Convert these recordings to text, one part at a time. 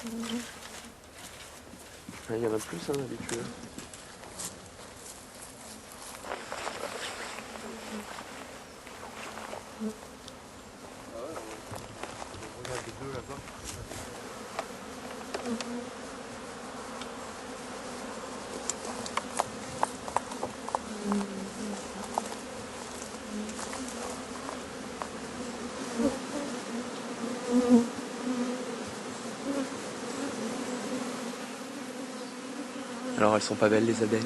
Il y en a plus, hein, d'habitude. Regarde les deux là-bas. Alors elles sont pas belles les abeilles?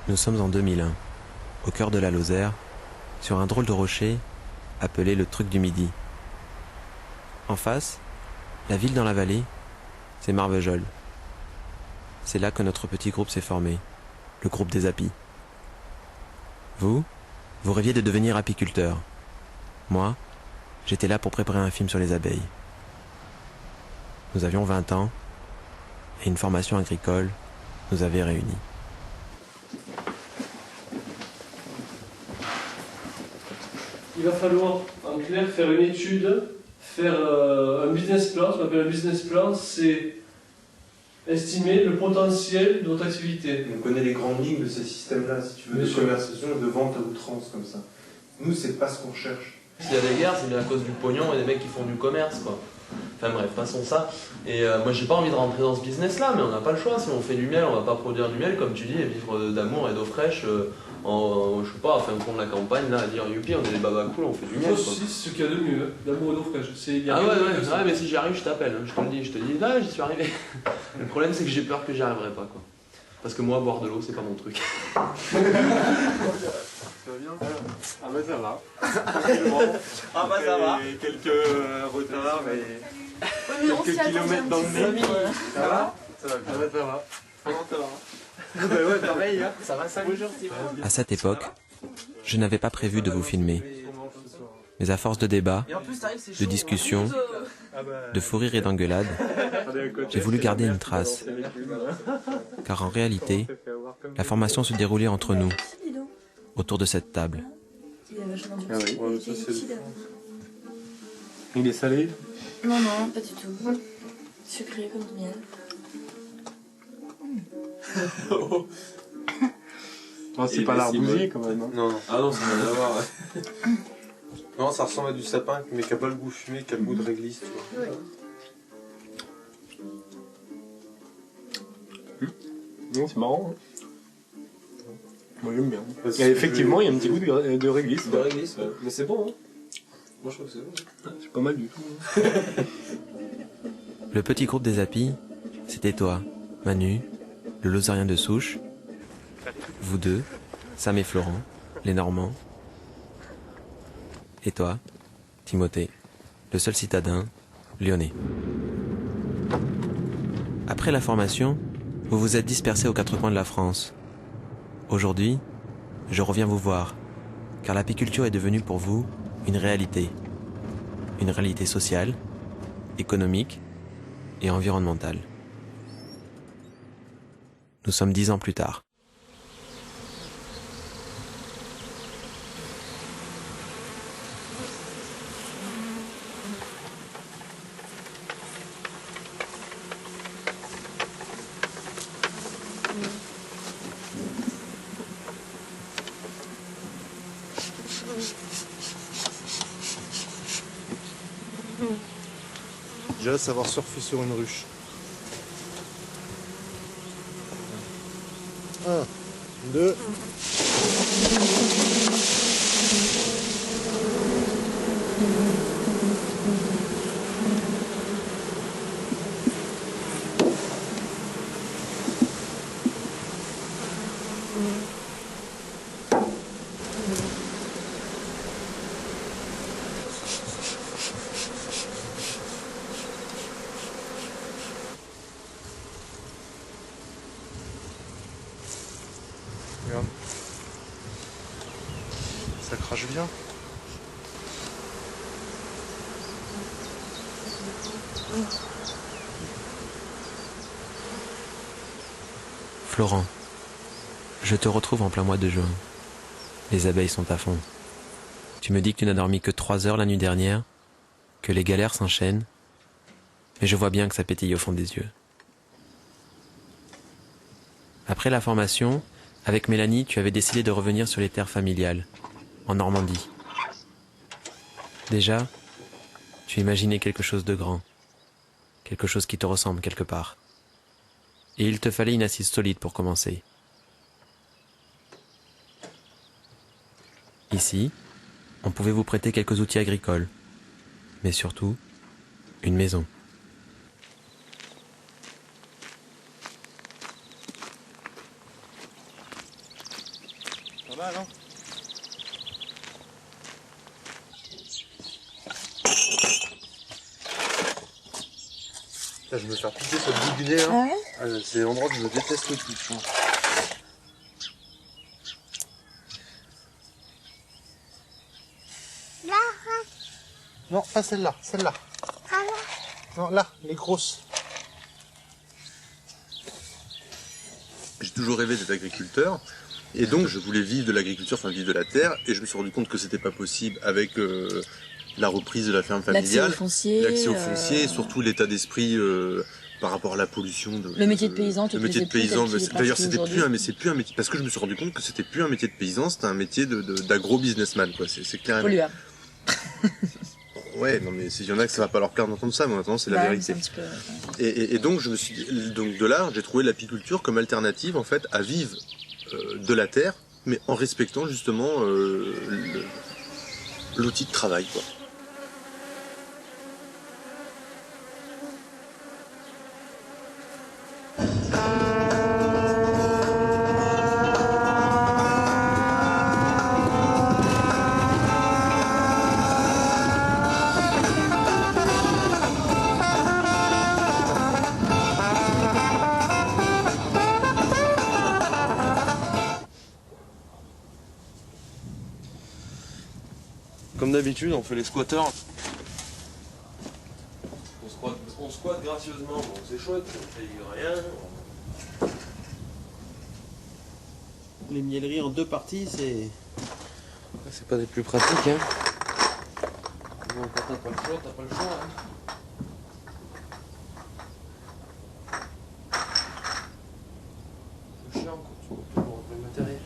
Nous sommes en 2001, au cœur de la Lozère, sur un drôle de rocher appelé le Truc du Midi. En face, la ville dans la vallée, c'est Marvejols. C'est là que notre petit groupe s'est formé, le groupe des Apis. Vous rêviez de devenir apiculteur. Moi, j'étais là pour préparer un film sur les abeilles. Nous avions 20 ans et une formation agricole nous avait réunis. Il va falloir, en clair, faire une étude, faire un business plan. Ce qu'on appelle un business plan, c'est estimer le potentiel de votre activité. On connaît les grandes lignes de ces systèmes-là, si tu veux, de commercialisation, de vente à outrance, comme ça. Nous, c'est pas ce qu'on cherche. S'il y a des guerres, c'est bien à cause du pognon et des mecs qui font du commerce, quoi. Enfin bref, passons ça. Et moi, j'ai pas envie de rentrer dans ce business-là, mais on n'a pas le choix. Si on fait du miel, on va pas produire du miel, comme tu dis, et vivre d'amour et d'eau fraîche, je sais pas, à fin de compte de la campagne, là, à dire youpi, on est des babas cool, on fait du miel. Moi aussi, c'est ce qu'il y a de mieux, d'amour et d'eau fraîche. Ah ouais, mais si j'y arrive, je t'appelle, hein, je te le dis, là, j'y suis arrivé. Le problème, c'est que j'ai peur que j'y arriverai pas, quoi. Parce que moi, boire de l'eau, c'est pas mon truc. Ça va bien? Ah bah ça va. Ah bah ça va. Quelques retards, mais quelques kilomètres dans le nez. Ça va? Ça va bien. Ah bah ça va. Comment ça va? Bah ouais, pareil, hein. Ça va, ça bonjour, À cette époque, je n'avais pas prévu de vous filmer. Mais à force de débats, de discussions, de fou rires et d'engueulades, j'ai voulu garder une trace. Car en réalité, la formation se déroulait entre nous, autour de cette table. Ah oui, ouais, ça c'est... Il est salé? Non, non, pas du tout. Sucré comme du miel. Non, c'est pas l'arbousier quand même. Non, non. Ah non, ça n'a rien à voir. Ouais. Non, ça ressemble à du sapin, mais qui n'a pas le goût fumé, qui a le goût de réglisse, tu vois. Non, c'est marrant. Hein. Moi j'aime bien. Et effectivement, il y a un petit goût de réglisse. De réglisse, ouais. Mais c'est bon, hein. Moi je trouve que c'est bon. C'est pas mal du tout. Hein. Le petit groupe des Apis, c'était toi, Manu, le Lozérien de souche, vous deux, Sam et Florent, les Normands, et toi, Timothée, le seul citadin, lyonnais. Après la formation, vous vous êtes dispersés aux quatre coins de la France. Aujourd'hui, je reviens vous voir, car l'apiculture est devenue pour vous une réalité sociale, économique et environnementale. Nous sommes 10 ans plus tard. Déjà, savoir surfer sur une ruche. 1, 2... crache bien. Florent, je te retrouve en plein mois de juin. Les abeilles sont à fond. Tu me dis que tu n'as dormi que 3 heures la nuit dernière, que les galères s'enchaînent, mais je vois bien que ça pétille au fond des yeux. Après la formation, avec Mélanie, tu avais décidé de revenir sur les terres familiales, en Normandie. Déjà, tu imaginais quelque chose de grand, quelque chose qui te ressemble quelque part. Et il te fallait une assise solide pour commencer. Ici, on pouvait vous prêter quelques outils agricoles, mais surtout, une maison. Pas mal, hein? Là, je vais me faire piquer sur le bout du nez, hein. Ah ouais? C'est l'endroit que je déteste le plus, tu vois. Non, pas celle-là, celle-là. Non, là, les grosses. J'ai toujours rêvé d'être agriculteur. Et donc, je voulais vivre de l'agriculture, enfin vivre de la terre. Et je me suis rendu compte que c'était pas possible avec la reprise de la ferme familiale. L'accès au foncier, et surtout l'état d'esprit par rapport à la pollution. Le métier de paysan, le métier de paysan, d'ailleurs, c'était plus un, mais c'est plus un métier. Parce que je me suis rendu compte que c'était plus un métier de paysan, c'était un métier d'agro-businessman, quoi. C'est clair. Polluable. Ouais, non, mais il y en a que ça va pas leur plaire d'entendre ça, mais maintenant c'est la vérité. Un petit peu... Et donc donc de là, j'ai trouvé l'apiculture comme alternative en fait à vivre de la terre, mais en respectant justement l'outil de travail, quoi. Comme d'habitude, on fait les squatteurs. On squatte gracieusement, bon, c'est chouette, on paye rien. Les mieleries en 2 parties, C'est pas des plus pratiques, hein. Bon, quand t'as pas le choix, t'as pas le choix. Hein. C'est chiant quand tu peux toujours le matériel.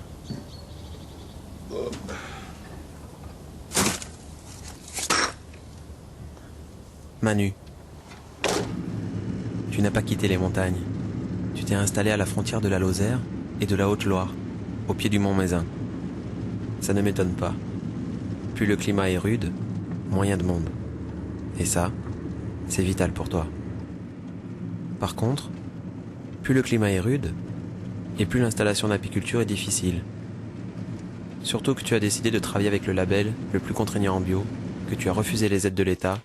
Manu, tu n'as pas quitté les montagnes. Tu t'es installé à la frontière de la Lozère et de la Haute-Loire, au pied du mont Mézin. Ça ne m'étonne pas. Plus le climat est rude, moins il y a de monde. Et ça, c'est vital pour toi. Par contre, plus le climat est rude, et plus l'installation d'apiculture est difficile. Surtout que tu as décidé de travailler avec le label le plus contraignant en bio, que tu as refusé les aides de l'État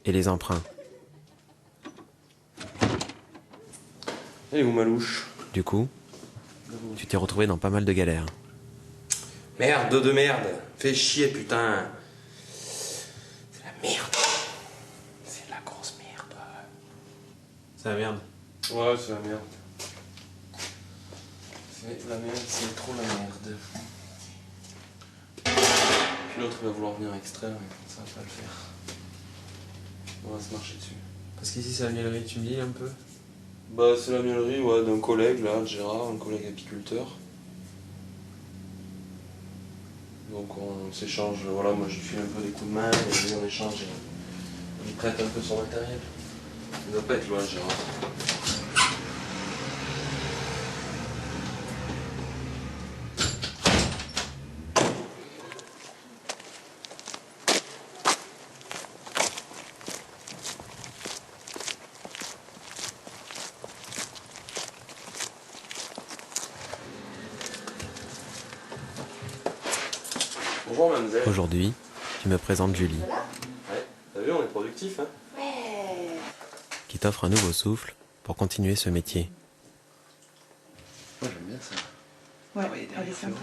et les emprunts. Elle est où ma louche? Du coup, tu t'es retrouvé dans pas mal de galères. Merde de merde. Fais chier, putain. C'est la merde. C'est de la grosse merde. C'est la merde. Ouais, c'est la merde. C'est la merde, c'est trop la merde. Puis l'autre va vouloir venir extraire, mais ça va pas le faire. On va se marcher dessus. Parce qu'ici c'est la mielerie, tu me dis un peu? Bah c'est la mielerie, ouais, d'un collègue là, Gérard, un collègue apiculteur. Donc on s'échange, voilà, moi je lui file un peu des coups de main, et lui en échange, il prête un peu son matériel. Il doit pas être loin, Gérard. Bonjour mademoiselle. Aujourd'hui, tu me présentes Julie, Ouais, t'as vu, on est productif, hein. qui t'offre un nouveau souffle pour continuer ce métier. Moi j'aime bien ça. Ouais, elle est sympa.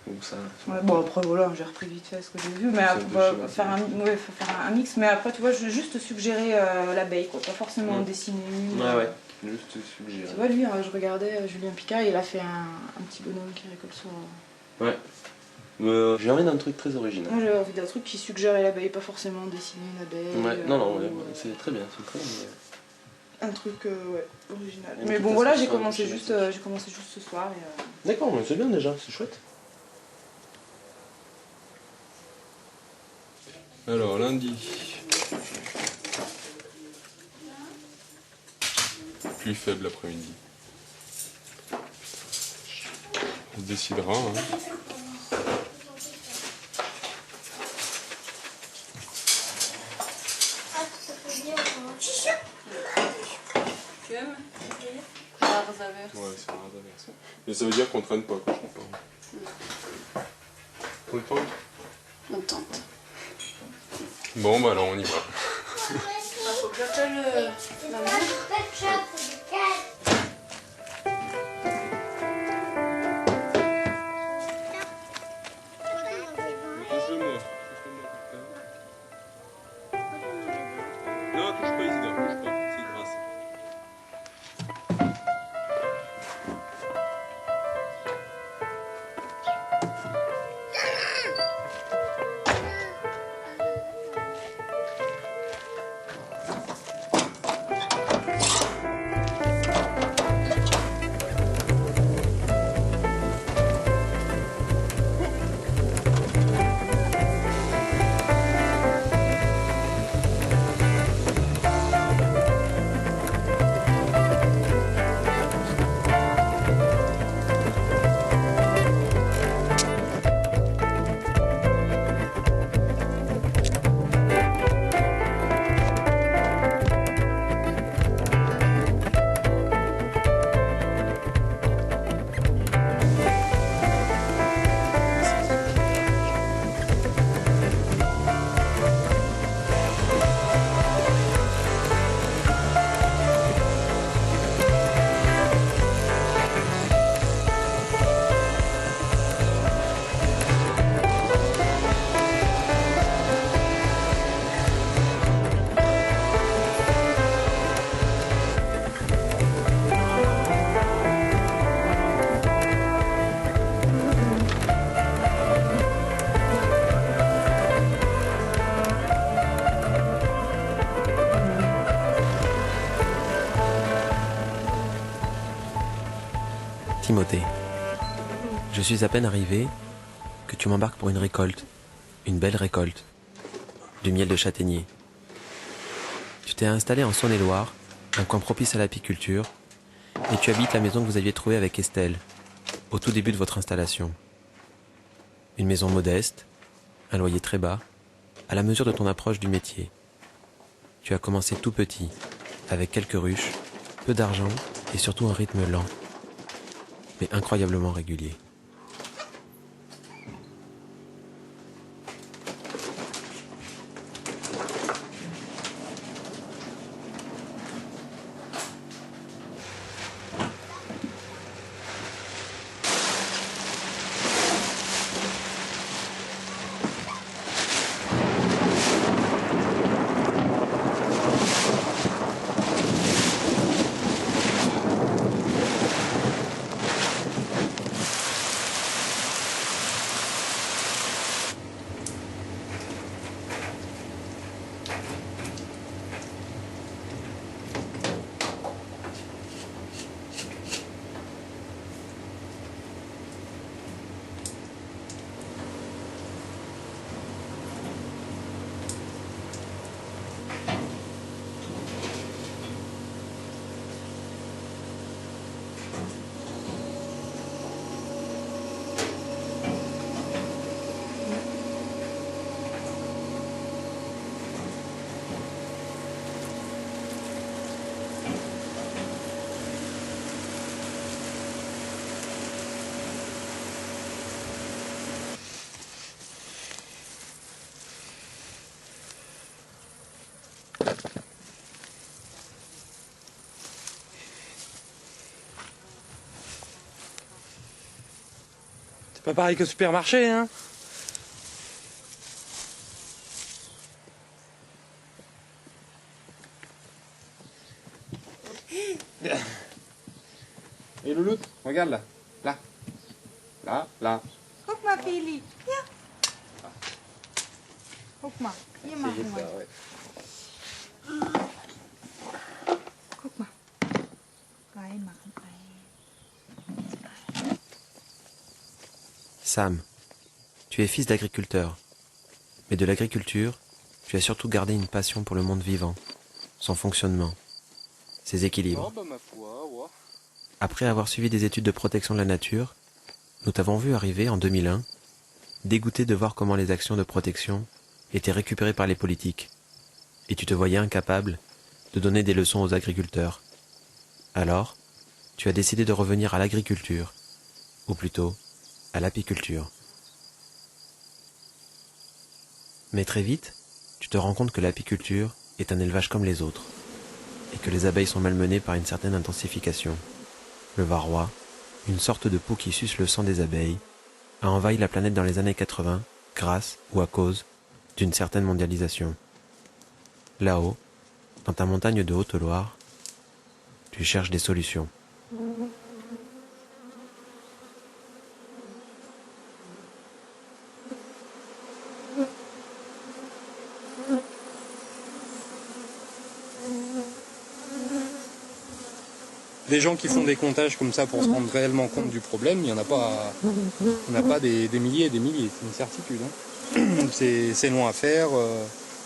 ou ça. Ouais, bon après voilà, j'ai repris vite fait ce que j'ai vu, mais faut faire un mix. Mais après tu vois, je vais juste suggérer l'abeille, quoi, pas forcément dessiner une. Ouais, juste suggérer. Tu vois lui, je regardais Julien Picard, il a fait un petit bonhomme qui récolte sur. Ouais. J'ai envie d'un truc très original. Moi j'ai envie d'un truc qui suggérait l'abeille, pas forcément dessiner une abeille. Ouais, non, c'est très bien, c'est très bien. Un truc original. Mais bon voilà, j'ai commencé juste ce soir. D'accord, mais c'est bien déjà, c'est chouette. Alors lundi. Plus faible l'après-midi. On se décidera. Hein. Ouais, c'est rare d'averser. Et ça veut dire qu'on traîne pas, quoi, je comprends. On tente ? On tente. Bon, bah alors on y va. Faut que j'appelle la mère. Non, touche pas Isidore, touche pas, c'est grâce. Timothée, je suis à peine arrivé que tu m'embarques pour une récolte, une belle récolte, du miel de châtaignier. Tu t'es installé en Saône-et-Loire, un coin propice à l'apiculture, et tu habites la maison que vous aviez trouvée avec Estelle, au tout début de votre installation. Une maison modeste, un loyer très bas, à la mesure de ton approche du métier. Tu as commencé tout petit, avec quelques ruches, peu d'argent et surtout un rythme lent, mais incroyablement régulier. Pas pareil que supermarché, hein. Et Louloute, regarde là. Là. Là, là. Guck mal, Feli. Hier. Guck mal. Hier machen wir. Guck mal. Reinmachen. Sam, tu es fils d'agriculteur. Mais de l'agriculture, tu as surtout gardé une passion pour le monde vivant, son fonctionnement, ses équilibres. Après avoir suivi des études de protection de la nature, nous t'avons vu arriver en 2001, dégoûté de voir comment les actions de protection étaient récupérées par les politiques, et tu te voyais incapable de donner des leçons aux agriculteurs. Alors, tu as décidé de revenir à l'agriculture, ou plutôt à l'apiculture. Mais très vite, tu te rends compte que l'apiculture est un élevage comme les autres, et que les abeilles sont malmenées par une certaine intensification. Le varroa, une sorte de poux qui suce le sang des abeilles, a envahi la planète dans les années 80 grâce ou à cause d'une certaine mondialisation. Là-haut, dans ta montagne de Haute-Loire, tu cherches des solutions. Des gens qui font des comptages comme ça pour se rendre réellement compte du problème, il n'y en a pas, on n'a pas des milliers et des milliers, c'est une certitude. Hein. C'est long à faire.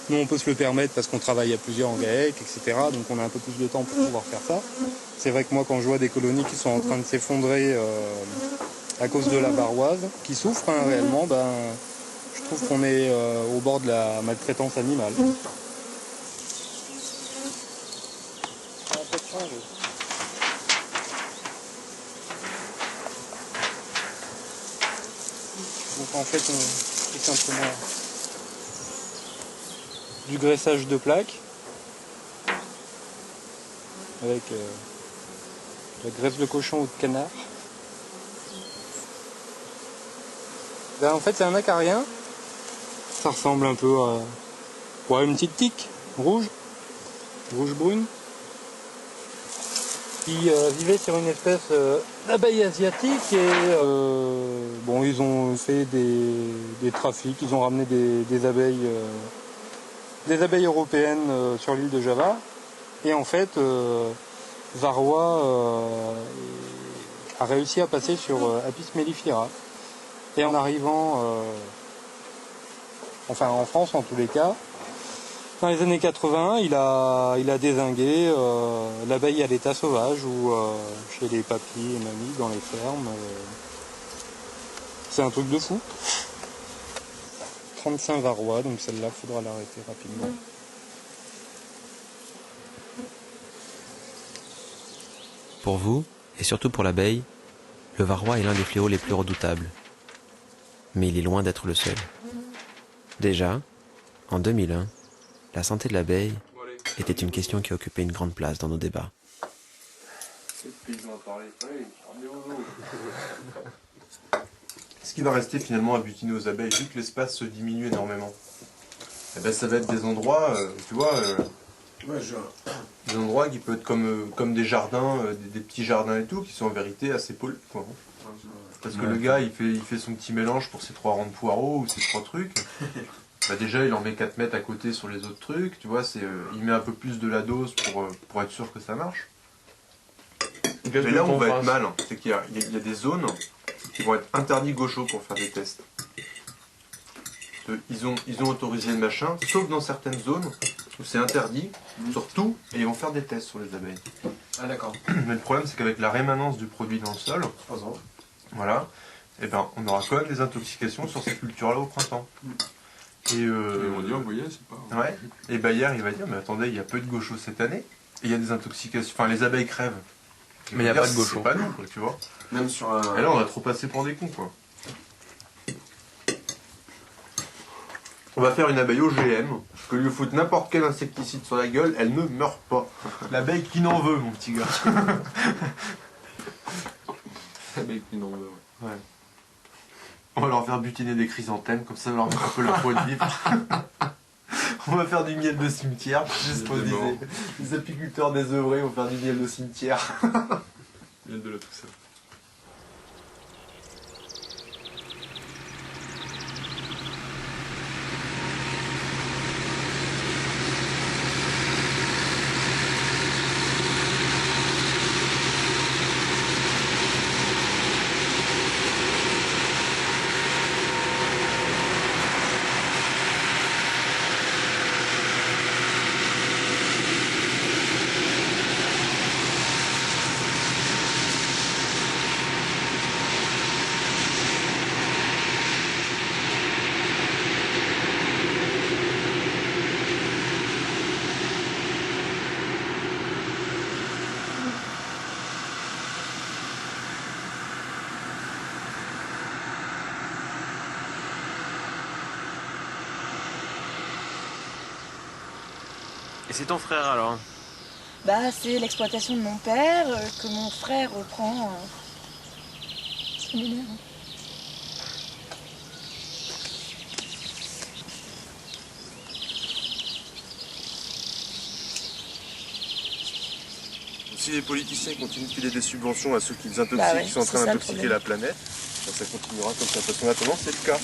Nous, on peut se le permettre parce qu'on travaille à plusieurs en GAEC, etc. Donc on a un peu plus de temps pour pouvoir faire ça. C'est vrai que moi, quand je vois des colonies qui sont en train de s'effondrer à cause de la varroise, qui souffrent hein, réellement, je trouve qu'on est au bord de la maltraitance animale. Donc en fait, on fait simplement du graissage de plaques avec la graisse de cochon ou de canard. En fait, c'est un acarien. Ça ressemble un peu à une petite tique rouge-brune, qui vivait sur une espèce d'abeille asiatique et bon, ils ont fait des trafics, ils ont ramené des abeilles européennes sur l'île de Java et en fait Varroa a réussi à passer sur Apis mellifera et en arrivant enfin en France en tous les cas dans les années 80, il a dézingué l'abeille à l'état sauvage ou chez les papis et mamies dans les fermes. C'est un truc de fou. 35 varrois, donc celle-là, il faudra l'arrêter rapidement. Pour vous, et surtout pour l'abeille, le varroa est l'un des fléaux les plus redoutables. Mais il est loin d'être le seul. Déjà, en 2001, la santé de l'abeille était une question qui occupait une grande place dans nos débats. Ce qui va rester finalement à butiner aux abeilles, vu que l'espace se diminue énormément, eh ben, ça va être des endroits, tu vois, des endroits qui peuvent être comme des jardins, des petits jardins et tout, qui sont en vérité assez pollués, quoi. Parce que le gars, il fait son petit mélange pour ses 3 rangs de poireaux ou ses 3 trucs. Bah déjà, il en met 4 mètres à côté sur les autres trucs, tu vois, il met un peu plus de la dose pour être sûr que ça marche. Mais là, on va être mal, hein. C'est qu'il y a des zones qui vont être interdites gauchos pour faire des tests. Ils ont autorisé le machin, sauf dans certaines zones où c'est interdit, sur tout, et ils vont faire des tests sur les abeilles. Ah d'accord. Mais le problème, c'est qu'avec la rémanence du produit dans le sol, voilà, et ben, on aura quand même des intoxications sur ces cultures-là au printemps. Et ils vont dire, vous voyez, c'est pas... Ouais, et Bayer, il va dire, mais attendez, il y a peu de gauchos cette année, et il y a des intoxications, enfin les abeilles crèvent. Mais il n'y a pas de gauchos. C'est pas nous, quoi, tu vois. Même sur un... Et là, on a trop passé pour des cons, quoi. On va faire une abeille OGM, que lui foutre n'importe quel insecticide sur la gueule, elle ne meurt pas. L'abeille qui n'en veut, mon petit gars. L'abeille qui n'en veut, ouais. On va leur faire butiner des chrysanthèmes, comme ça on va leur mettre un peu leur peau de vivre. On va faire du miel de cimetière, juste pour dire, les apiculteurs désœuvrés vont faire du miel de cimetière. Miel de la Toussaint. Et c'est ton frère alors? Bah, c'est l'exploitation de mon père que mon frère reprend. Ça m'énerve. Si les politiciens continuent de filer des subventions à ceux qui les intoxiquent, qui sont en train d'intoxiquer la planète, ça continuera comme ça. Parce qu'en attendant, c'est le cas.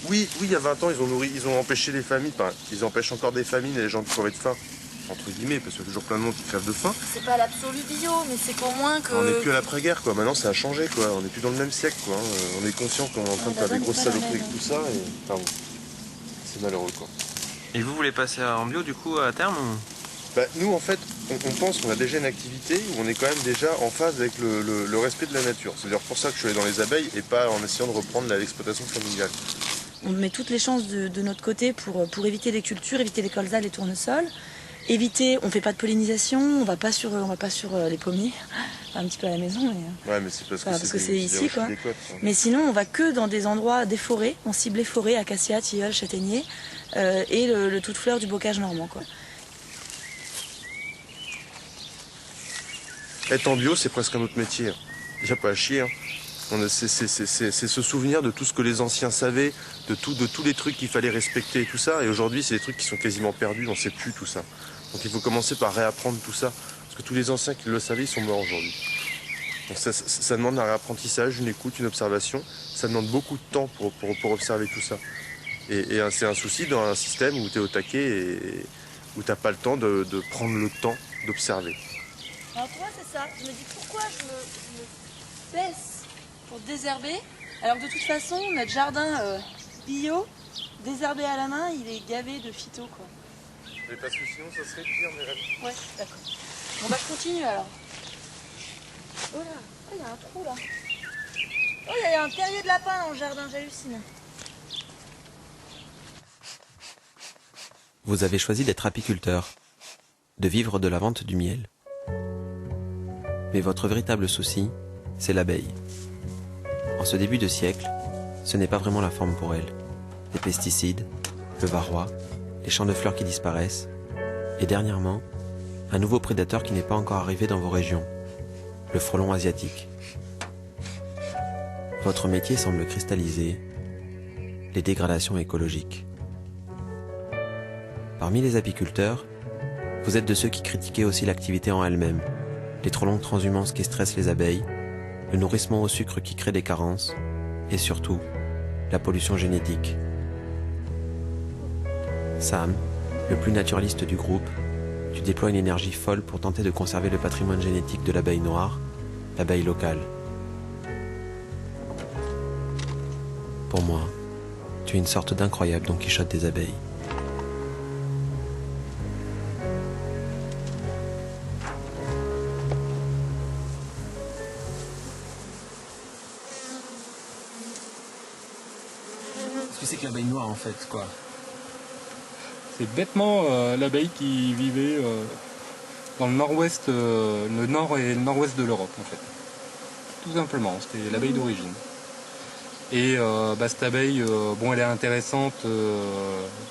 Oui, il y a 20 ans, ils ont empêché les famines, enfin, ils empêchent encore des famines et les gens qui crevaient de faim, entre guillemets, parce qu'il y a toujours plein de monde qui crève de faim. C'est pas l'absolu bio, mais c'est qu'au moins que... On n'est plus à l'après-guerre, quoi. Maintenant, ça a changé, quoi. On n'est plus dans le même siècle, quoi. On est conscient qu'on est en train de faire des grosses saloperies avec tout ça, et enfin, bon, c'est malheureux, quoi. Et vous voulez passer en bio, du coup, à terme ou... Bah, nous, en fait, on pense qu'on a déjà une activité où on est quand même déjà en phase avec le respect de la nature. C'est d'ailleurs pour ça que je suis allé dans les abeilles et pas en essayant de reprendre l'exploitation familiale. On met toutes les chances de notre côté pour éviter les cultures, éviter les colzas, les tournesols. Éviter, on fait pas de pollinisation, on va pas sur les pommiers, un petit peu à la maison. Mais, ouais, mais c'est parce que c'est ici, quoi. Côtes, mais sinon, on va que dans des endroits, des forêts, on cible les forêts, acacia, tilleul, châtaignier, et le tout de fleurs du bocage normand, quoi. Être en bio, c'est presque un autre métier. Déjà pas à chier. C'est se souvenir de tout ce que les anciens savaient, de tous les trucs qu'il fallait respecter et tout ça. Et aujourd'hui, c'est des trucs qui sont quasiment perdus, on ne sait plus tout ça. Donc il faut commencer par réapprendre tout ça. Parce que tous les anciens qui le savaient, ils sont morts aujourd'hui. Donc ça demande un réapprentissage, une écoute, une observation. Ça demande beaucoup de temps pour observer tout ça. Et c'est un souci dans un système où tu es au taquet et où tu n'as pas le temps de prendre le temps d'observer. Alors toi, c'est ça. Je me dis pourquoi je me baisse pour désherber, alors que de toute façon, notre jardin bio, désherbé à la main, il est gavé de phyto, quoi. Mais parce que sinon, ça serait pire, mes rêves. Ouais, d'accord. Bon bah, je continue alors. Oh là, il y a un trou là. Oh, il y a un terrier de lapin dans le jardin, j'hallucine. Vous avez choisi d'être apiculteur, de vivre de la vente du miel. Mais votre véritable souci, c'est l'abeille. En ce début de siècle, ce n'est pas vraiment la forme pour elle. Les pesticides, le varroa, les champs de fleurs qui disparaissent, et dernièrement, un nouveau prédateur qui n'est pas encore arrivé dans vos régions, le frelon asiatique. Votre métier semble cristalliser les dégradations écologiques. Parmi les apiculteurs, vous êtes de ceux qui critiquaient aussi l'activité en elle-même, les trop longues transhumances qui stressent les abeilles, le nourrissement au sucre qui crée des carences, et surtout, la pollution génétique. Sam, le plus naturaliste du groupe, tu déploies une énergie folle pour tenter de conserver le patrimoine génétique de l'abeille noire, l'abeille locale. Pour moi, tu es une sorte d'incroyable Don Quichotte des abeilles. C'est que l'abeille noire en fait, quoi. C'est bêtement l'abeille qui vivait dans le nord-ouest, le nord et le nord-ouest de l'Europe en fait. Tout simplement, c'était l'abeille d'origine. Et cette abeille, elle est intéressante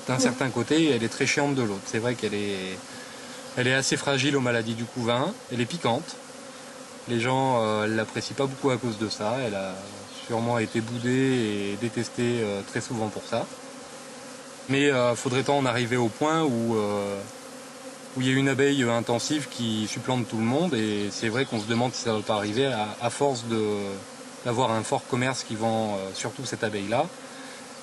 d'un certain côté et elle est très chiante de l'autre. C'est vrai qu'elle est assez fragile aux maladies du couvain, elle est piquante. Les gens l'apprécient pas beaucoup à cause de ça. Elle a sûrement été boudé et détesté très souvent pour ça. Mais faudrait en arriver au point où il y a une abeille intensive qui supplante tout le monde, et c'est vrai qu'on se demande si ça ne va pas arriver à force d'avoir un fort commerce qui vend surtout cette abeille-là,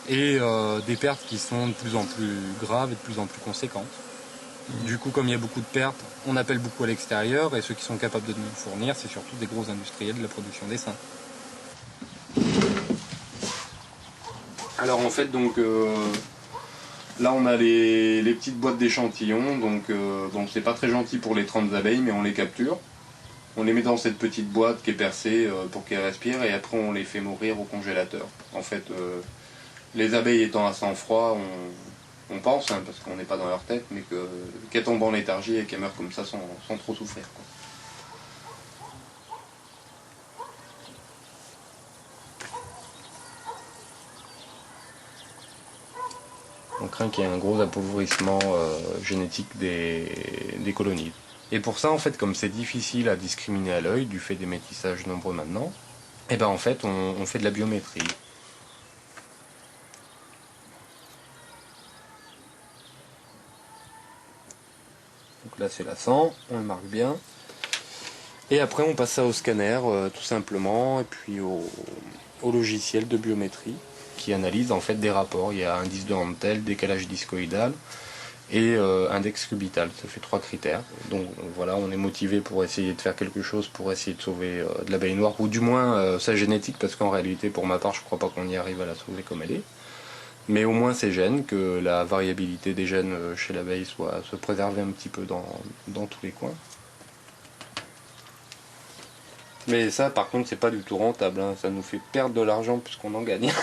et des pertes qui sont de plus en plus graves et de plus en plus conséquentes. Du coup, comme il y a beaucoup de pertes, on appelle beaucoup à l'extérieur, et ceux qui sont capables de nous fournir, c'est surtout des gros industriels de la production d'essaims. Alors en fait, donc là on a les petites boîtes d'échantillons, donc c'est pas très gentil pour les 30 abeilles, mais on les capture. On les met dans cette petite boîte qui est percée pour qu'elles respirent, et après on les fait mourir au congélateur. En fait, les abeilles étant à sang froid, on pense, hein, parce qu'on n'est pas dans leur tête, mais qu'elles tombent en léthargie et qu'elles meurent comme ça sans trop souffrir, quoi. On craint qu'il y ait un gros appauvrissement génétique des colonies. Et pour ça, en fait, comme c'est difficile à discriminer à l'œil, du fait des métissages nombreux maintenant, et ben en fait, on fait de la biométrie. Donc là, c'est la 100, on le marque bien. Et après, on passe ça au scanner, tout simplement, et puis au logiciel de biométrie, qui analyse en fait des rapports. Il y a indice de Hantel, décalage discoïdal et index cubital. Ça fait 3 critères. Donc voilà, on est motivé pour essayer de faire quelque chose pour essayer de sauver de l'abeille noire, ou du moins sa génétique, parce qu'en réalité, pour ma part, je crois pas qu'on y arrive à la sauver comme elle est. Mais au moins ses gènes, que la variabilité des gènes chez l'abeille soit se préserver un petit peu dans tous les coins. Mais ça, par contre, c'est pas du tout rentable, hein. Ça nous fait perdre de l'argent puisqu'on en gagne.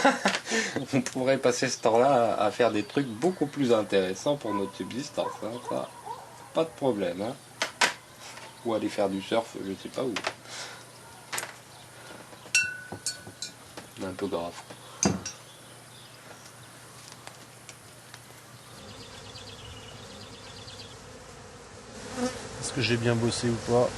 On pourrait passer ce temps-là à faire des trucs beaucoup plus intéressants pour notre subsistance, hein. Ça, pas de problème, hein. Ou aller faire du surf, je sais pas où. C'est un peu grave. Est-ce que j'ai bien bossé ou pas?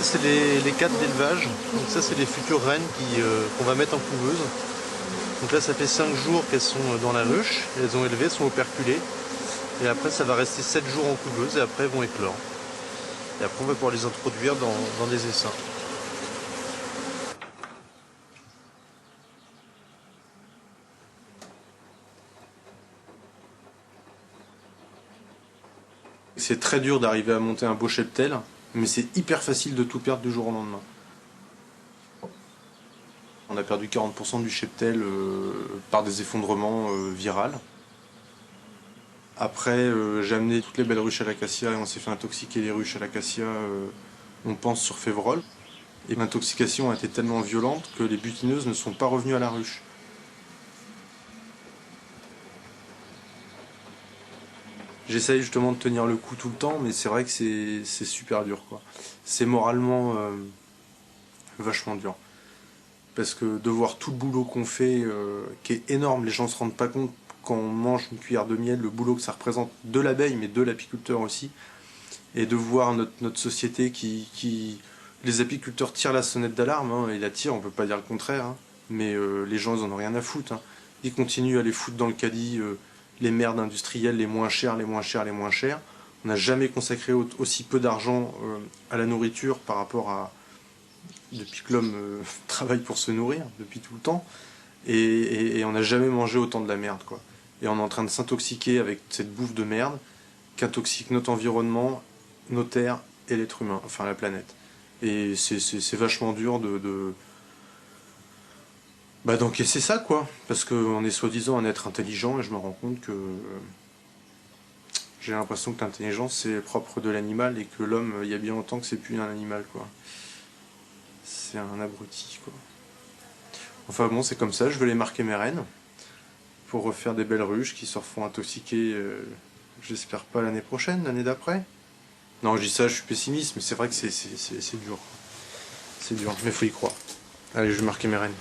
C'est les cadres d'élevage, donc ça c'est les futures reines qu'on va mettre en couveuse. Donc là ça fait 5 jours qu'elles sont dans la ruche, elles ont élevé, elles sont operculées. Et après ça va rester 7 jours en couveuse et après elles vont éclore. Et après on va pouvoir les introduire dans des essaims. C'est très dur d'arriver à monter un beau cheptel, mais c'est hyper facile de tout perdre du jour au lendemain. On a perdu 40% du cheptel par des effondrements viraux. Après, j'ai amené toutes les belles ruches à l'acacia et on s'est fait intoxiquer les ruches à l'acacia, on pense, sur Févrol. Et l'intoxication a été tellement violente que les butineuses ne sont pas revenues à la ruche. J'essaye justement de tenir le coup tout le temps, mais c'est vrai que c'est super dur, quoi. C'est moralement vachement dur. Parce que de voir tout le boulot qu'on fait, qui est énorme, les gens ne se rendent pas compte quand on mange une cuillère de miel, le boulot que ça représente de l'abeille, mais de l'apiculteur aussi. Et de voir notre société qui... Les apiculteurs tirent la sonnette d'alarme, hein, ils la tirent, on ne peut pas dire le contraire, hein, mais les gens ils en ont rien à foutre. Hein. Ils continuent à les foutre dans le caddie, les merdes industrielles les moins chères, les moins chères, les moins chères. On n'a jamais consacré aussi peu d'argent à la nourriture par rapport à... Depuis que l'homme travaille pour se nourrir, depuis tout le temps. Et on n'a jamais mangé autant de la merde, quoi. Et on est en train de s'intoxiquer avec cette bouffe de merde qu'intoxique notre environnement, nos terres et l'être humain, enfin la planète. Et c'est vachement dur d'encaisser ça, quoi. Parce qu'on est soi-disant un être intelligent et je me rends compte que j'ai l'impression que l'intelligence c'est propre de l'animal et que l'homme, il y a bien longtemps que c'est plus un animal, quoi. C'est un abruti, quoi. Enfin bon, c'est comme ça, je veux les marquer mes reines. pour refaire des belles ruches qui se refont intoxiquer, j'espère pas l'année prochaine, l'année d'après. Non, je dis ça, je suis pessimiste, mais c'est vrai que c'est dur. C'est dur, mais faut y croire. Allez, je vais marquer mes rênes.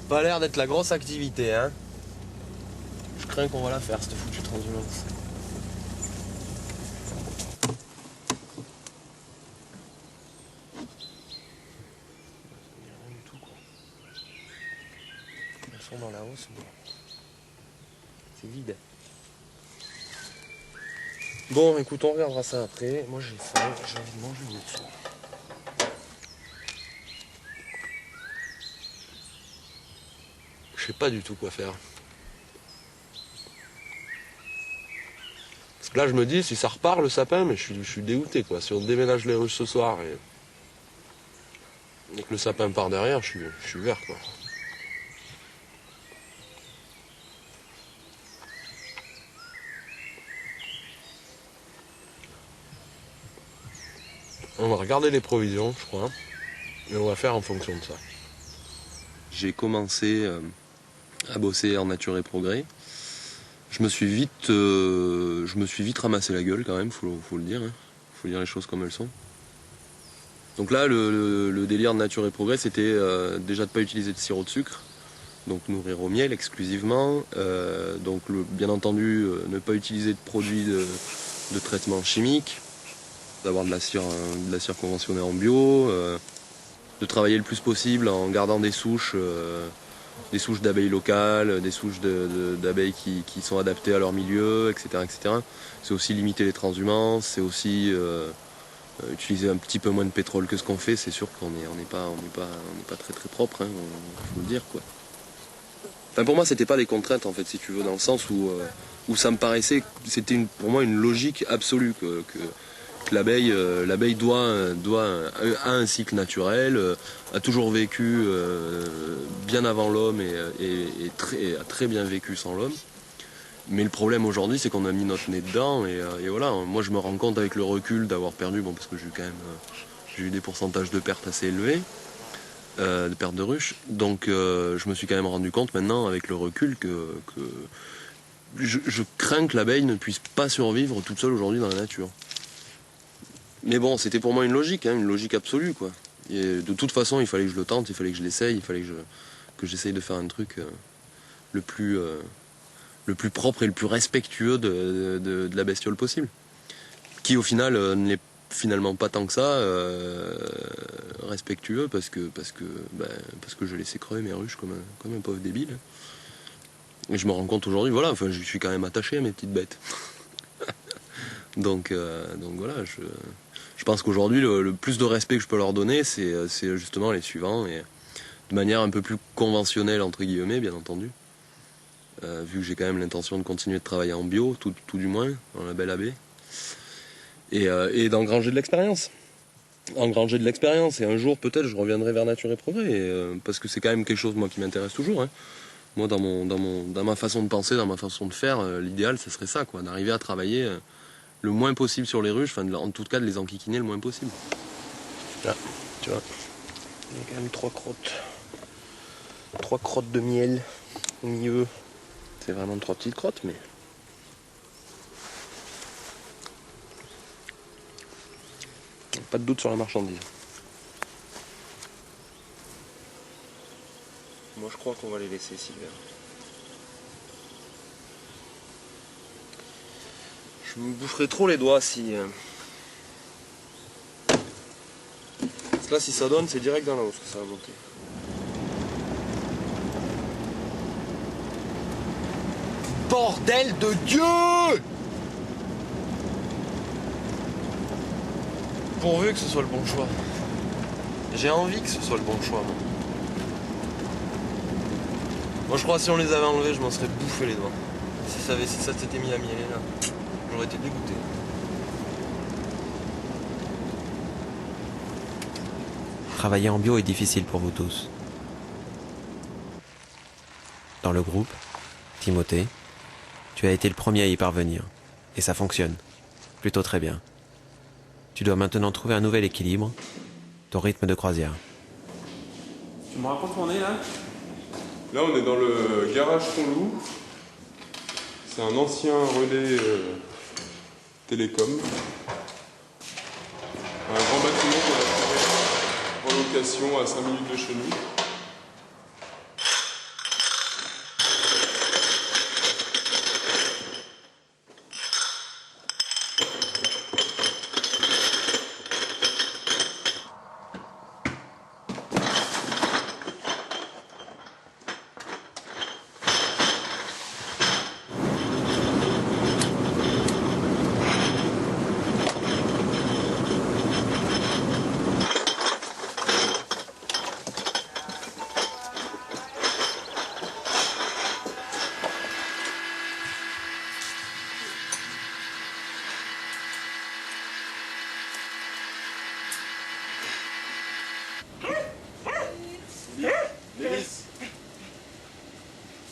Pas l'air d'être la grosse activité, hein. Je crains qu'on va la faire, cette foutue transhumance. Rien du tout, quoi. Elles sont dans la hausse, mais c'est vide. Bon, écoute, on regardera ça après. Moi, j'ai faim, j'ai envie de manger une autre. Je sais pas du tout quoi faire. Parce que là je me dis si ça repart le sapin, mais je suis dégoûté quoi. Si on déménage les ruches ce soir et que le sapin part derrière, je suis vert quoi. On va regarder les provisions, je crois, et on va faire en fonction de ça. J'ai commencé à bosser en nature et progrès. Je me suis vite ramassé la gueule quand même, faut le dire. Hein. Faut dire les choses comme elles sont. Donc là, le délire de nature et progrès, c'était déjà de ne pas utiliser de sirop de sucre, donc nourrir au miel exclusivement. Donc bien entendu, ne pas utiliser de produits de traitement chimique, d'avoir de la cire conventionnée en bio, de travailler le plus possible en gardant des souches d'abeilles locales, des souches d'abeilles qui sont adaptées à leur milieu, etc. etc. C'est aussi limiter les transhumances, c'est aussi utiliser un petit peu moins de pétrole que ce qu'on fait. C'est sûr qu'on n'est pas très très propre, hein, faut le dire quoi. Enfin, pour moi, c'était pas des contraintes en fait, si tu veux, dans le sens où ça me paraissait, c'était pour moi une logique absolue que l'abeille a un cycle naturel, a toujours vécu bien avant l'homme et a très bien vécu sans l'homme. Mais le problème aujourd'hui, c'est qu'on a mis notre nez dedans et voilà. Moi, je me rends compte avec le recul d'avoir perdu, parce que j'ai eu des pourcentages de pertes assez élevés, de pertes de ruches. Donc, je me suis quand même rendu compte maintenant avec le recul que je crains que l'abeille ne puisse pas survivre toute seule aujourd'hui dans la nature. Mais bon, c'était pour moi une logique absolue, quoi. Et de toute façon, il fallait que je le tente, il fallait que je l'essaye, il fallait que j'essaye de faire un truc le plus propre et le plus respectueux de la bestiole possible. Qui au final n'est finalement pas tant que ça respectueux parce que je laissais crever mes ruches comme un pauvre débile. Et je me rends compte aujourd'hui, voilà, je suis quand même attaché à mes petites bêtes. Donc voilà, je pense qu'aujourd'hui, le plus de respect que je peux leur donner, c'est justement les suivants, et de manière un peu plus conventionnelle, entre guillemets, bien entendu. Vu que j'ai quand même l'intention de continuer de travailler en bio, tout du moins, dans la belle AB. Et d'engranger de l'expérience. Engranger de l'expérience, et un jour peut-être je reviendrai vers Nature et Progrès, parce que c'est quand même quelque chose moi qui m'intéresse toujours. Hein. Moi dans ma façon de penser, dans ma façon de faire, l'idéal ce serait ça, quoi, d'arriver à travailler le moins possible sur les ruches, enfin en tout cas de les enquiquiner le moins possible. Là, tu vois, il y a quand même 3 crottes de miel au milieu. C'est vraiment 3 petites crottes, mais pas de doute sur la marchandise. Moi je crois qu'on va les laisser, Sylvain. Je me boufferais trop les doigts si... Parce que là si ça donne, c'est direct dans la hausse que ça va bloquer. Bordel de Dieu! Pourvu que ce soit le bon choix. J'ai envie que ce soit le bon choix. Moi je crois que si on les avait enlevés, je m'en serais bouffé les doigts. Si ça s'était mis à mieller là, j'aurais été dégoûté. Travailler en bio est difficile pour vous tous. Dans le groupe, Timothée, tu as été le premier à y parvenir. Et ça fonctionne. Plutôt très bien. Tu dois maintenant trouver un nouvel équilibre, ton rythme de croisière. Tu me racontes où on est là? Là, on est dans le garage Conloup. C'est un ancien relais télécom. Un grand bâtiment qu'on a trouvé en location à 5 minutes de chez nous.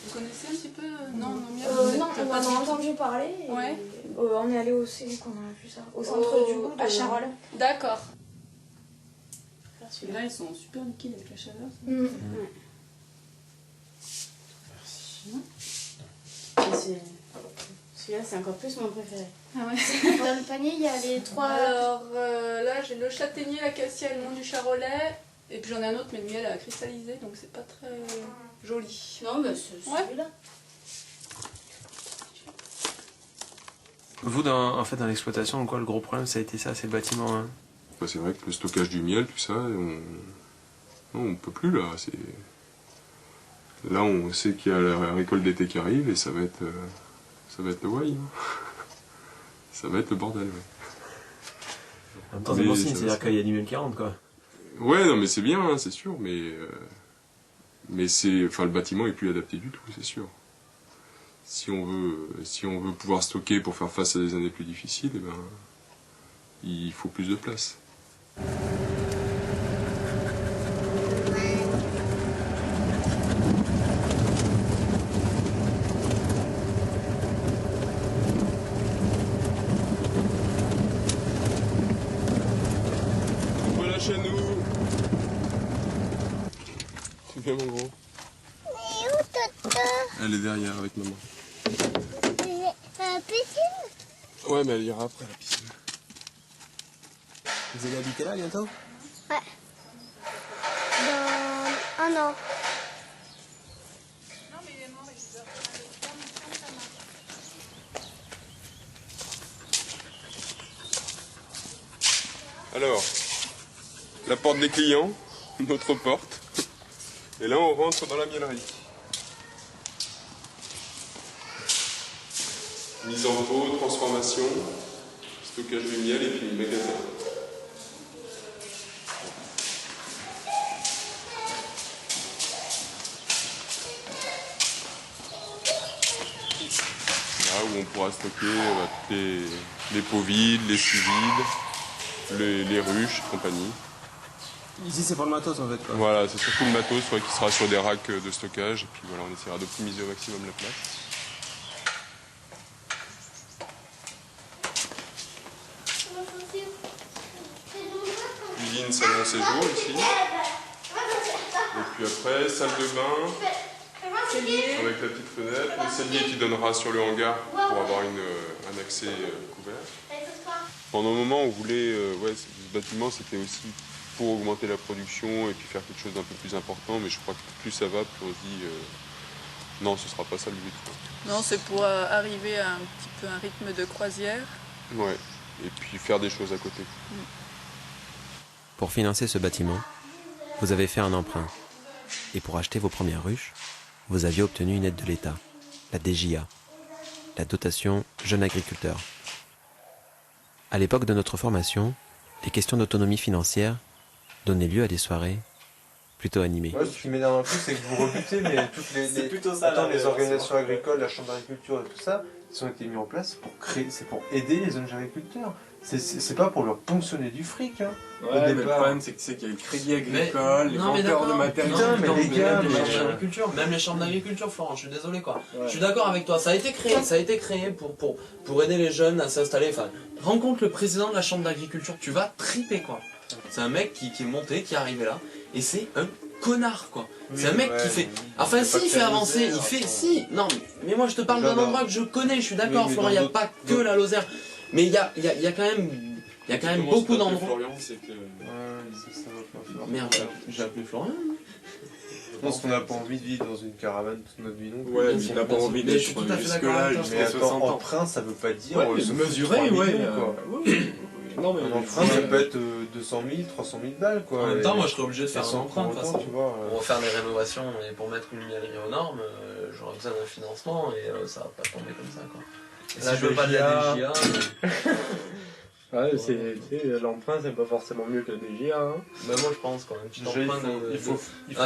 Vous connaissez un petit peu Non, non, on en a entendu parler. Ouais. On est allé aussi, qu'on a vu ça, au centre du goût à Charolles. D'accord. Celui-là, ils sont super liquides avec la chaleur. Ouais. Merci. Celui-là, c'est encore plus mon préféré. Ah ouais. Dans le panier, il y a les 3... Alors là, j'ai le châtaignier, l'acacia et le mont du Charolais. Et puis j'en ai un autre, mais le miel a cristallisé, donc c'est pas très joli. Non, mais c'est celui-là. Vous, en fait, dans l'exploitation, le gros problème, ça a été ça, c'est le bâtiment. Hein. Bah, c'est vrai que le stockage du miel, tout ça, on peut plus là. Là, on sait qu'il y a la récolte d'été qui arrive et ça va être le why. Hein. Ça va être le bordel, ouais. En même temps, c'est bon signe, c'est-à-dire qu'il y a du miel qui rentre, quoi. Ouais, non, mais c'est bien, hein, c'est sûr, mais c'est, enfin, le bâtiment est plus adapté du tout, c'est sûr. Si on veut pouvoir stocker pour faire face à des années plus difficiles, eh ben, il faut plus de place. Voilà chez nous. C'est bien mon gros. Mais où Toto? Elle est derrière avec maman. À la piscine? Ouais, mais elle ira après la piscine. Vous allez habiter là bientôt? Ouais. Dans 1 an. Alors, la porte des clients, notre porte. Et là, on rentre dans la miellerie. Mise en pot, transformation, stockage de miel et puis magasin. Là où on pourra stocker toutes les pots vides, les fûts vides, les ruches et compagnie. Ici c'est pour le matos en fait quoi. Voilà, c'est surtout le matos qui sera sur des racks de stockage et puis voilà, on essaiera d'optimiser au maximum la place. Cuisine, salon, séjour ici. Et puis après, salle de bain avec la petite fenêtre, le cellier qui donnera sur le hangar pour avoir un accès couvert. Pendant un moment, on voulait, ce bâtiment c'était aussi pour augmenter la production et puis faire quelque chose d'un peu plus important, mais je crois que plus ça va, plus on se dit non, ce sera pas ça le but. Non, c'est pour arriver à un petit peu un rythme de croisière. Ouais, et puis faire des choses à côté. Pour financer ce bâtiment, vous avez fait un emprunt. Et pour acheter vos premières ruches, vous aviez obtenu une aide de l'État, la DJA, la dotation jeune agriculteur. À l'époque de notre formation, les questions d'autonomie financière donnaient lieu à des soirées plutôt animées. Ouais, ce qui m'énerve un peu, c'est que vous rebutez, mais toutes les organisations agricoles, la chambre d'agriculture et tout ça, ils ont été mis en place pour créer, c'est pour aider les jeunes agriculteurs. C'est pas pour leur ponctionner du fric. Hein, ouais, mais le problème c'est qu'il y a le crédit agricole, les vendeurs de matériel. Mais les gars, même les chambres d'agriculture, Florent, je suis désolé quoi. Ouais. Je suis d'accord avec toi, ça a été créé pour aider les jeunes à s'installer. Enfin, rencontre le président de la chambre d'agriculture, tu vas triper quoi. C'est un mec qui est monté, qui est arrivé là, et c'est un connard quoi. Oui, c'est un mec qui fait. Enfin si il fait avancer, il fait. Si, non, mais moi je te parle d'un endroit que je connais, je suis d'accord, Florent, il n'y a pas que la Lozère. Mais il y a quand même beaucoup d'endroits. Florian, c'est que. Merde, j'ai appelé Florian. Je pense qu'on n'a pas envie de vivre dans une caravane toute notre vie non plus. Ouais, mais on n'a pas envie d'être jusque-là, jusqu'à 60 ans. Emprunt, ça veut pas dire se mesurer, ouais. Non, mais un emprunt, ça peut être 200 000, 300 000 balles quoi. En même temps, moi je serais obligé de faire un emprunt de toute façon. Pour refaire des rénovations et pour mettre une mielerie aux normes, j'aurais besoin d'un financement et ça va pas tomber comme ça quoi. Là, je veux pas de la DJA. Ouais, l'emprunt, c'est pas forcément mieux que la DJA. Hein. Bah, moi, je pense, quoi. Un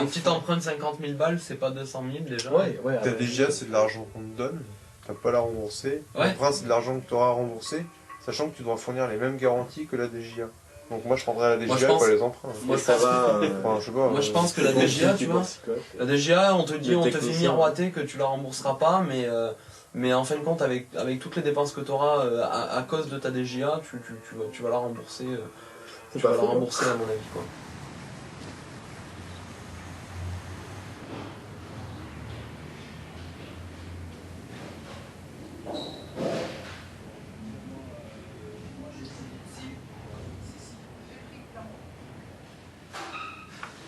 petit emprunt de 50 000 balles, c'est pas 200 000 déjà. Ouais, la DJA, c'est de l'argent qu'on te donne, t'as pas à la rembourser. L'emprunt, c'est de l'argent que tu auras à rembourser, sachant que tu dois fournir les mêmes garanties que la DJA. Donc, moi, je prendrais la DJA pour les emprunts. Moi, ça va. Moi, je pense que la DJA, tu vois, la DJA, on te dit, on te fait miroiter que tu la rembourseras pas, mais en fin de compte, avec toutes les dépenses que tu auras à cause de ta DJA, tu vas la rembourser. Tu vas la rembourser à mon avis. Quoi.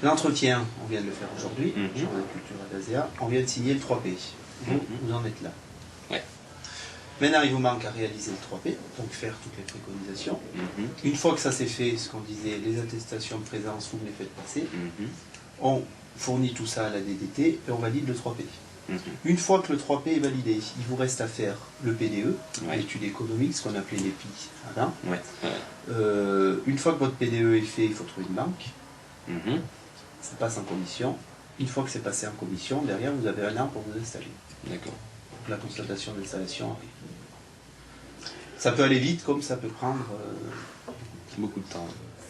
L'entretien, on vient de le faire aujourd'hui, sur la culture à d'Azéa, on vient de signer le 3P. Vous en êtes là. Ouais. Maintenant, il vous manque à réaliser le 3P, donc faire toutes les préconisations. Une fois que ça c'est fait, ce qu'on disait, les attestations de présence, vous me les faites passer. On fournit tout ça à la DDT et on valide le 3P. Une fois que le 3P est validé, il vous reste à faire le PDE, l'étude économique, ce qu'on appelait l'EPI avant. Une fois que votre PDE est fait, il faut trouver une banque. Ça passe en commission. Une fois que c'est passé en commission, derrière vous avez un an pour vous installer. D'accord. La constatation d'installation arrive. Ça peut aller vite comme ça peut prendre beaucoup de temps.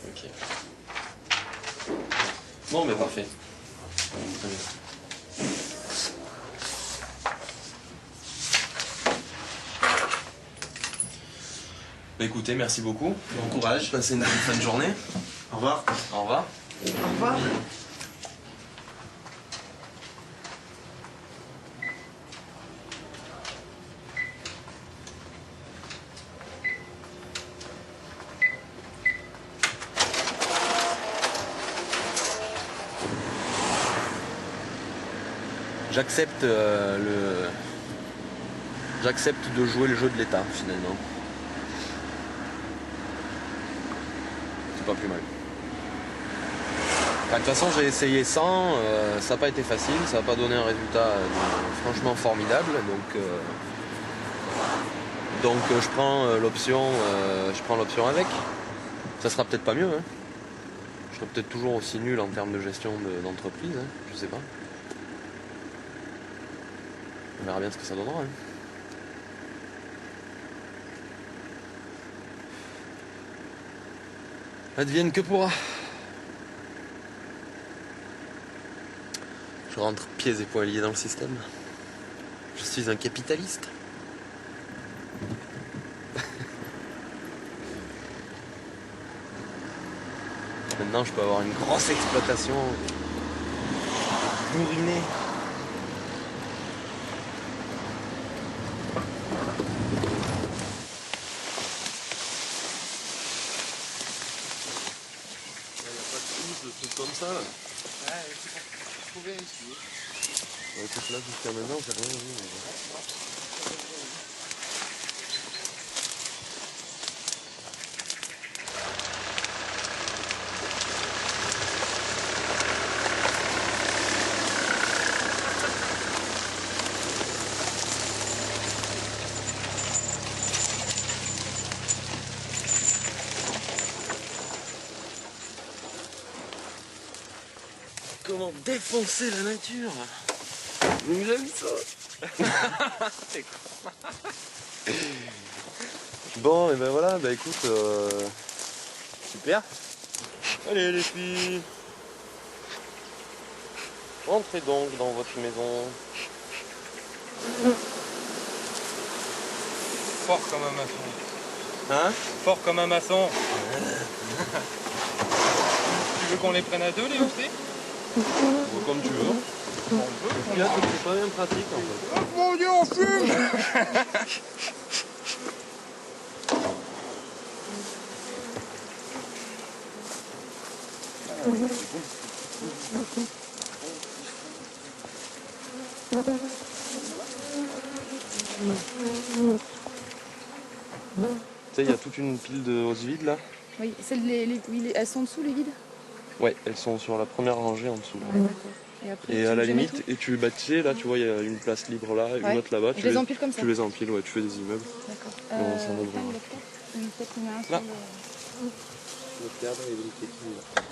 Ok. Bon, mais parfait. Très bien. Bah écoutez, merci beaucoup. Bon courage. Passez une bonne fin de journée. Au revoir. Au revoir. Au revoir. J'accepte de jouer le jeu de l'État finalement. C'est pas plus mal. Enfin, de toute façon j'ai essayé sans, ça n'a pas été facile, ça n'a pas donné un résultat franchement formidable, donc Donc je prends l'option avec. Ça sera peut-être pas mieux, hein. Je serai peut-être toujours aussi nul en termes de gestion d'entreprise, hein. Je sais pas. On verra bien ce que ça donnera, hein. Advienne que pourra. Je rentre pieds et poings liés dans le système. Je suis un capitaliste. Maintenant, je peux avoir une grosse exploitation bourrinée. De trucs comme ça là. Ouais, je trouvais ici. Écoute, là jusqu'à maintenant j'ai rien vu. Comment défoncer la nature? J'aime ça. C'est quoi? Bon, et ben voilà, bah écoute, super. Allez les filles, rentrez donc dans votre maison. Fort comme un maçon. Hein? Fort comme un maçon. Tu veux qu'on les prenne à deux les aussi? Comme tu veux. On peut. Ce qu'il y a, c'est que c'est pas bien pratique en fait. Oh mon Dieu, on fume! Tu sais, il y a toute une pile de hosses vides là. Oui, elles sont dessous les vides? Ouais, elles sont sur la première rangée en dessous. Ouais, d'accord. Et, après, et à la limite, et tu sais, là, tu vois, il y a une place libre là, une autre là-bas. Tu les empiles comme ça? Tu les empiles, ouais, tu fais des immeubles. D'accord. On s'en ouvre. Peut-être qu'on met un sur là. le... Le cadre et le kéki, là.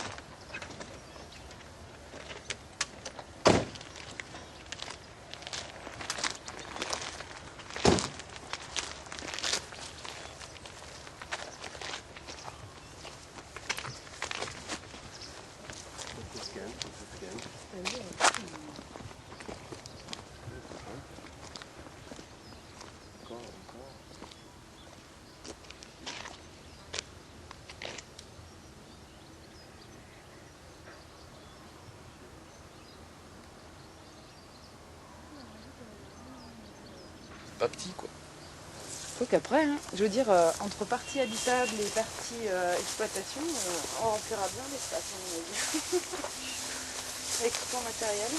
Pas petit quoi. Faut qu'après, hein, je veux dire, entre partie habitable et partie exploitation, on remplira bien l'espace, à mon avis. Avec tout ton matériel.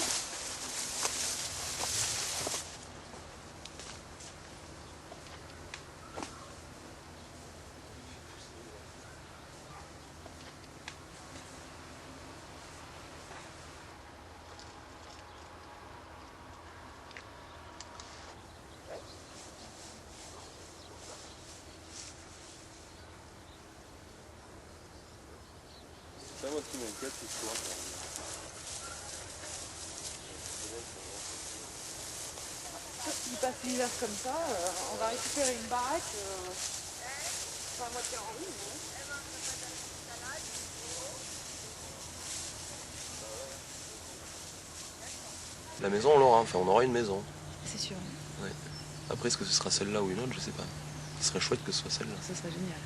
C'est moi qui m'inquiète, c'est quoi? S'il passe l'hiver comme ça, on va récupérer une baraque. Pas à moitié en ruine, La maison on l'aura, enfin on aura une maison. c'est sûr. Ouais. Après est-ce que ce sera celle-là ou une autre, je sais pas. Ce serait chouette que ce soit celle-là. Ça serait génial.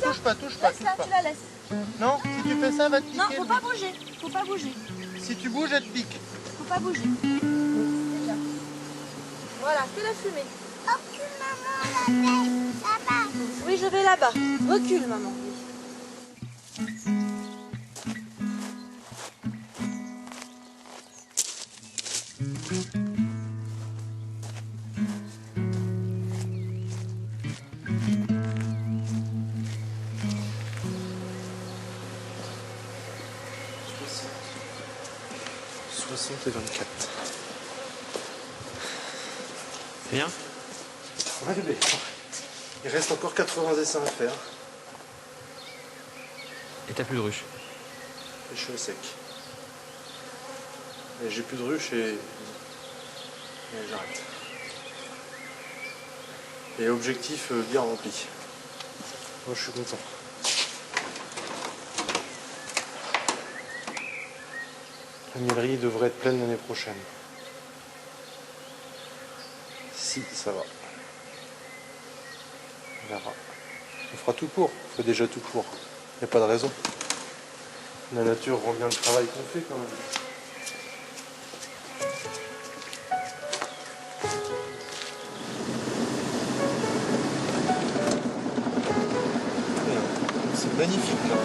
Touche pas. Laisse-la, tu la laisses. Non, si tu fais ça, elle va te piquer. Non, faut pas bouger. Faut pas bouger. Si tu bouges, elle te pique. Faut pas bouger. C'est bien. Voilà, fais-la fumer. Recule, maman, là-bas. Oui, je vais là-bas. Recule, maman. Et 24. C'est bien? Ouais, mais il reste encore 80 dessins à faire. Et t'as plus de ruche? Et je suis au sec. Et j'ai plus de ruche et j'arrête. Et objectif bien rempli. Moi je suis content. La mielerie devrait être pleine l'année prochaine. Si ça va. On verra. On fera tout pour. On fait déjà tout pour. Il n'y a pas de raison. La nature rend bien le travail qu'on fait quand même. C'est magnifique là.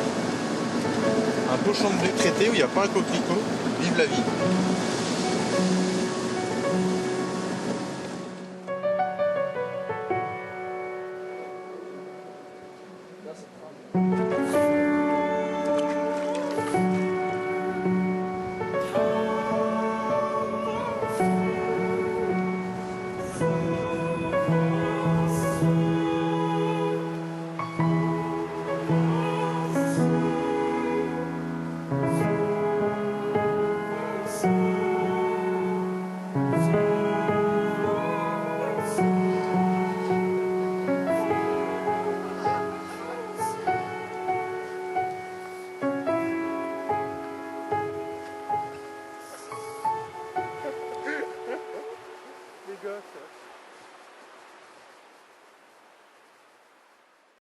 Un beau champ de blé traité où il n'y a pas un coquelicot. Vive la vie.